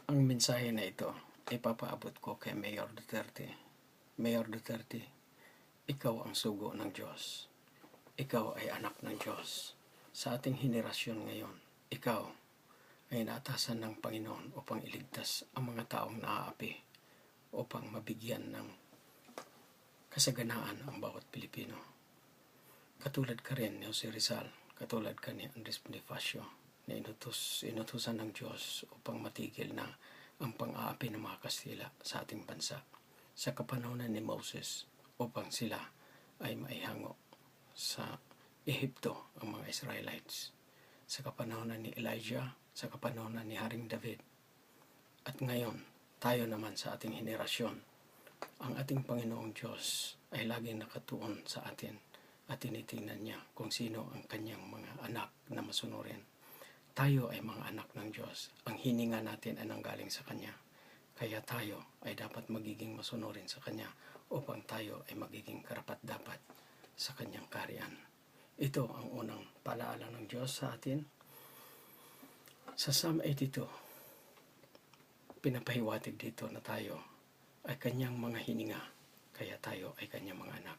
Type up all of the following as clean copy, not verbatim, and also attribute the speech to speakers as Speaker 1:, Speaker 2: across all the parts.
Speaker 1: Ang mensahe na ito ipapaabot ko kay Mayor Duterte. Mayor Duterte, ikaw ang sugo ng Diyos. Ikaw ay anak ng Diyos. Sa ating henerasyon ngayon, ikaw ay naatasan ng Panginoon upang iligtas ang mga taong naaapi, upang mabigyan ng kasaganaan ang bawat Pilipino. Katulad ka rin ni Jose Rizal, katulad ka ni Andres Bonifacio, na inutusan ng Diyos upang matigil na ang pang-aapi ng mga Kastila sa ating bansa sa kapanahonan ni Moses, upang sila ay maihango sa Ehipto ang mga Israelites, sa kapanahonan ni Elijah, sa kapanahonan ni Haring David. At ngayon, tayo naman sa ating henerasyon, ang ating Panginoong Diyos ay laging nakatuon sa atin at tinitingnan niya kung sino ang kanyang mga anak na masunurin. Tayo ay mga anak ng Diyos. Ang hininga natin ay nanggaling sa Kanya. Kaya tayo ay dapat magiging masunurin sa Kanya upang tayo ay magiging karapat-dapat sa Kanyang kaharian. Ito ang unang palaala ng Diyos sa atin. Sa Psalm 82, pinapahiwatig dito na tayo ay Kanyang mga hininga, kaya tayo ay Kanyang mga anak.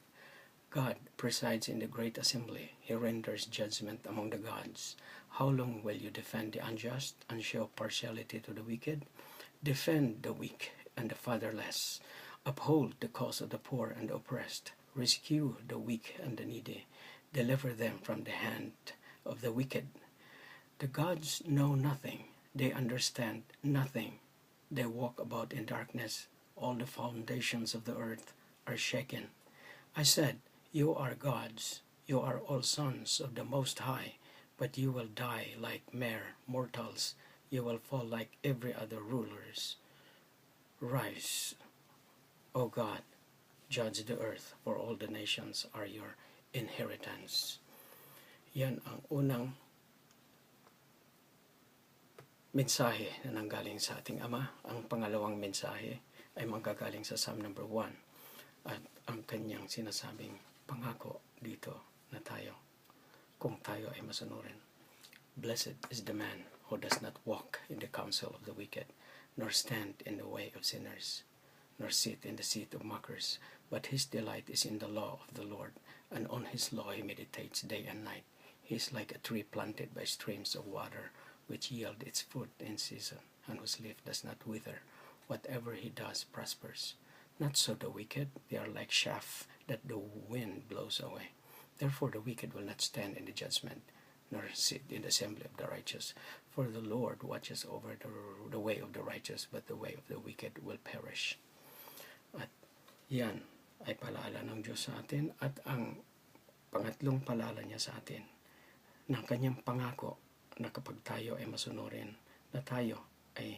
Speaker 1: God presides in the great assembly. He renders judgment among the gods. How long will you defend the unjust and show partiality to the wicked? Defend the weak and the fatherless. Uphold the cause of the poor and the oppressed. Rescue the weak and the needy. Deliver them from the hand of the wicked. The gods know nothing. They understand nothing. They walk about in darkness. All the foundations of the earth are shaken. I said, you are gods. You are all sons of the Most High. But you will die like mere mortals. You will fall like every other rulers. Rise, O God, judge the earth, for all the nations are your inheritance. Yan ang unang mensahe na nanggaling sa ating Ama. Ang pangalawang mensahe ay manggagaling sa Psalm number 1 at ang kanyang sinasabing pangako dito na tayo, kung tayo ay masunurin. Blessed is the man who does not walk in the counsel of the wicked, nor stand in the way of sinners, nor sit in the seat of mockers, but his delight is in the law of the Lord, and on his law he meditates day and night. He is like a tree planted by streams of water, which yield its fruit in season, and whose leaf does not wither. Whatever he does prospers. Not so the wicked, they are like chaff that the wind blows away. Therefore the wicked will not stand in the judgment, nor sit in the assembly of the righteous. For the Lord watches over the way of the righteous, but the way of the wicked will perish. At yan ay palaala ng Diyos sa atin, at ang pangatlong palaala niya sa atin, ng kanyang pangako na kapag tayo ay masunurin, na tayo ay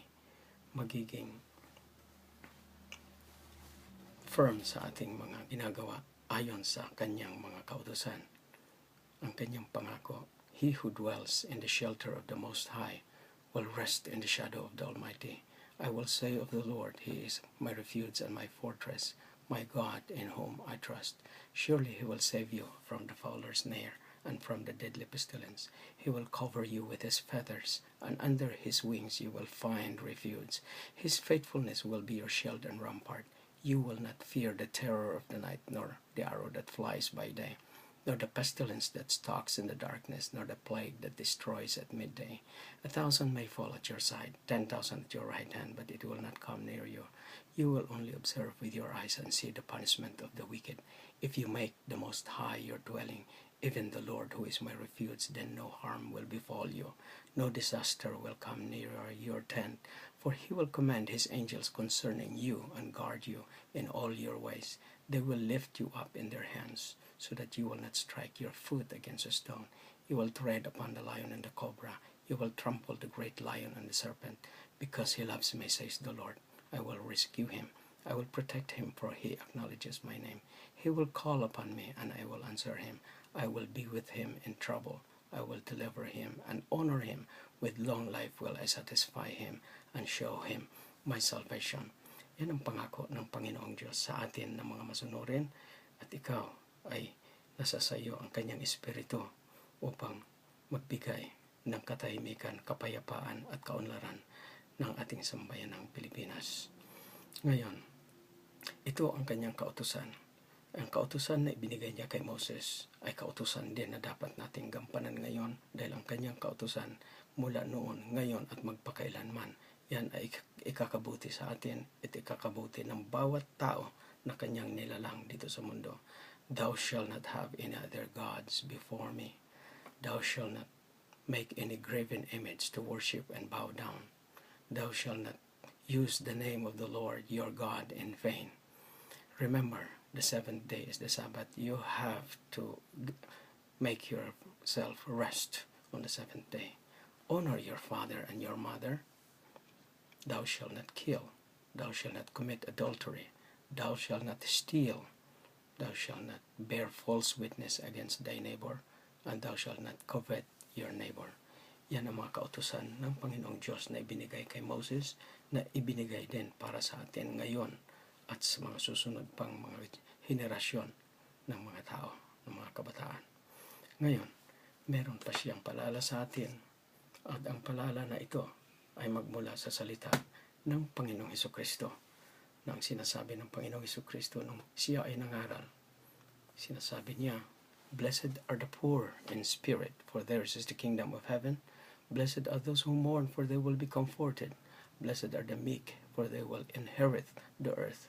Speaker 1: magiging firm sa ating mga ginagawa ayon sa kanyang mga kautusan. Ang kanyang pangako, he who dwells in the shelter of the Most High will rest in the shadow of the Almighty. I will say of the Lord, he is my refuge and my fortress, my God in whom I trust. Surely he will save you from the fowler's snare and from the deadly pestilence. He will cover you with his feathers, and under his wings you will find refuge. His faithfulness will be your shield and rampart. You will not fear the terror of the night, nor the arrow that flies by day, nor the pestilence that stalks in the darkness, nor the plague that destroys at midday. 1,000 may fall at your side, 10,000 at your right hand, but it will not come near you. You will only observe with your eyes and see the punishment of the wicked. If you make the Most High your dwelling, even the Lord who is my refuge, then no harm will befall you. No disaster will come near your tent, for he will command his angels concerning you and guard you in all your ways. They will lift you up in their hands, so that you will not strike your foot against a stone. You will tread upon the lion and the cobra. You will trample the great lion and the serpent. Because he loves me, says the Lord, I will rescue him. I will protect him, for he acknowledges my name. He will call upon me, and I will answer him. I will be with him in trouble. I will deliver him and honor him. With long life will I satisfy him and show him my salvation. Yan ang pangako ng Panginoong Diyos sa atin na mga masunurin, at ikaw ay nasa sa iyo ang kanyang espiritu upang magbigay ng katahimikan, kapayapaan at kaunlaran ng ating sambayan ng Pilipinas. Ngayon, ito ang kanyang kautusan. Ang kautusan na ibinigay niya kay Moses ay kautusan din na dapat nating gampanan ngayon dahil ang kanyang kautusan mula noon, ngayon at magpakailanman, yan ay ikakabuti sa atin at ikakabuti ng bawat tao na kanyang nilalang dito sa mundo. Thou shalt not have any other gods before me. Thou shalt not make any graven image to worship and bow down. Thou shalt not use the name of the Lord your God in vain. Remember, the seventh day is the Sabbath. You have to make yourself rest on the seventh day. Honor your father and your mother. Thou shalt not kill. Thou shalt not commit adultery. Thou shalt not steal. Thou shalt not bear false witness against thy neighbor. And thou shalt not covet your neighbor. Yan ang mga kautusan ng Panginoong Diyos na ibinigay kay Moses, na ibinigay din para sa atin ngayon at sa mga susunod pang mga henerasyon ng mga tao, ng mga kabataan. Ngayon, meron pa siyang paalala sa atin, at ang paalala na ito ay magmula sa salita ng Panginoong Hesukristo, na ang sinasabi ng Panginoong Hesukristo nung siya ay nangaral. Sinasabi niya, Blessed are the poor in spirit, for theirs is the kingdom of heaven. Blessed are those who mourn, for they will be comforted. Blessed are the meek, for they will inherit the earth.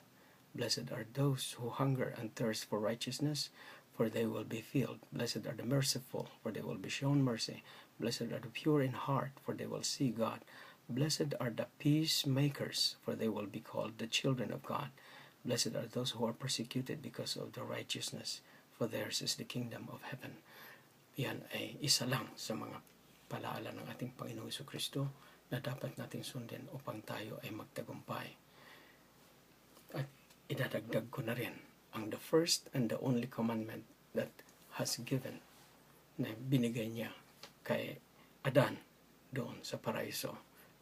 Speaker 1: Blessed are those who hunger and thirst for righteousness, for they will be filled. Blessed are the merciful, for they will be shown mercy. Blessed are the pure in heart, for they will see God. Blessed are the peacemakers, for they will be called the children of God. Blessed are those who are persecuted because of the righteousness, for theirs is the kingdom of heaven. Yan ay isa lang sa mga palaala ng ating Panginoong Hesukristo na dapat nating sundin upang tayo ay magtagumpay. At idadagdag ko na rin ang the first and the only commandment that has given, na binigay niya kay Adan doon sa paraiso,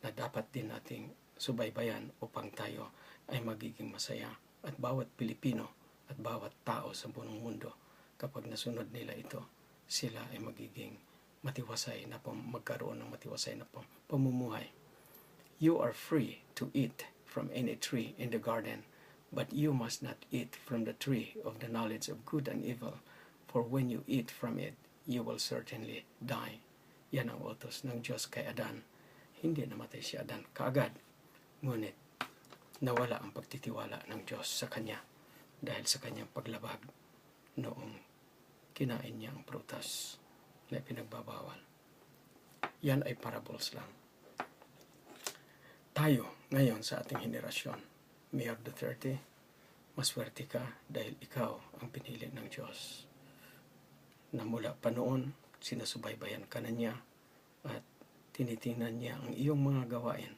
Speaker 1: na dapat din nating subaybayan upang tayo ay magiging masaya. At bawat Pilipino at bawat tao sa buong mundo, kapag nasunod nila ito, sila ay magiging matiwasay na magkaroon ng matiwasay na pamumuhay. You are free to eat from any tree in the garden, but you must not eat from the tree of the knowledge of good and evil, for when you eat from it, you will certainly die. Yan ang utos ng Diyos kay Adan. Hindi namatay si Adan kaagad, ngunit nawala ang pagtitiwala ng Diyos sa kanya dahil sa kanyang paglabag noong kinain niya ang prutas na pinagbabawal. Yan ay parables lang. Tayo ngayon sa ating henerasyon, Mayor Duterte, maswerte ka dahil ikaw ang pinili ng Diyos. Na mula pa noon, sinusubaybayan ka na niya at tinitingnan niya ang iyong mga gawain.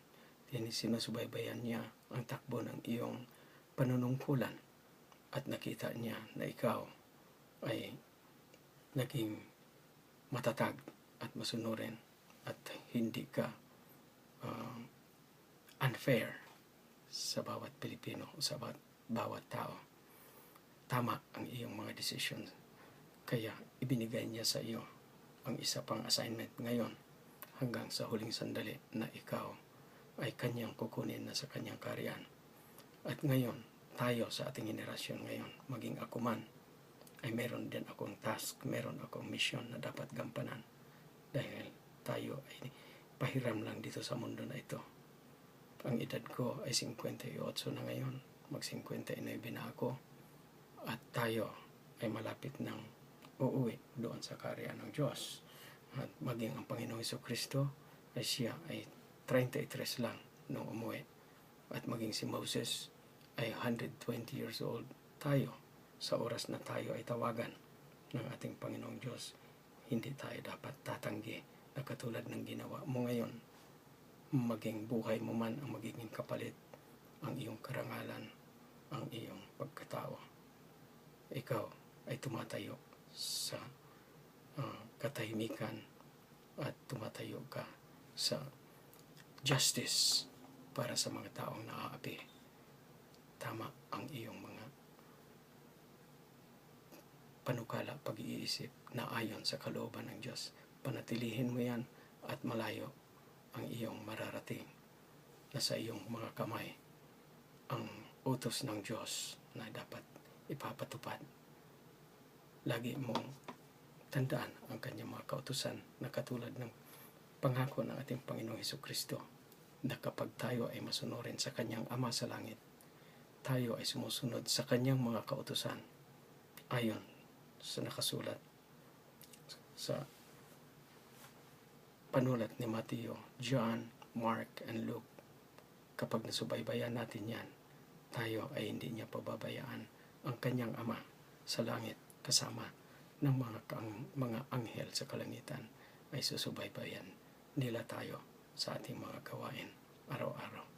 Speaker 1: Sinusubaybayan niya ang takbo ng iyong panunungkulan at nakita niya na ikaw ay naging matatag at masunurin at hindi ka unfair sa bawat Pilipino, sa bawat tao. Tama ang iyong mga decisions. Kaya ibinigay niya sa iyo ang isa pang assignment ngayon hanggang sa huling sandali na ikaw ay kanyang kukunin na sa kanyang kaharian. At ngayon, tayo sa ating henerasyon ngayon, maging ako man, ay meron din akong task, meron akong mission na dapat gampanan. Dahil tayo ay pahiram lang dito sa mundo na ito. Ang edad ko ay 58 na ngayon, mag-59 na ako. At tayo ay malapit ng uuwi doon sa kaharian ng Diyos. At maging ang Panginoong Hesukristo ay siya ay 33 lang nung umuwi. At maging si Moses ay 120 years old. Tayo, sa oras na tayo ay tawagan ng ating Panginoong Diyos, hindi tayo dapat tatanggi na katulad ng ginawa mo ngayon. Maging buhay mo man ang magiging kapalit, ang iyong karangalan, ang iyong pagkatao. Ikaw ay tumatayo sa katahimikan at tumatayo ka sa justice para sa mga taong naaapi. Tama ang iyong mga panukala, pag-iisip na ayon sa kalooban ng Diyos. Panatilihin mo yan at malayo ang iyong mararating nasa iyong mga kamay ang utos ng Diyos na dapat ipapatupad. Lagi mong tandaan ang kanyang mga kautusan na katulad ng pangako ng ating Panginoong Hesukristo na kapag tayo ay masunurin sa kanyang Ama sa langit, tayo ay sumusunod sa kanyang mga kautusan ayon sa nakasulat sa panulat ni Mateo, John, Mark, and Luke. Kapag nasubaybayan natin yan, tayo ay hindi niya pababayaan ang kanyang Ama sa langit kasama ng mga anghel sa kalangitan ay susubaybayan nila tayo sa ating mga gawain araw-araw.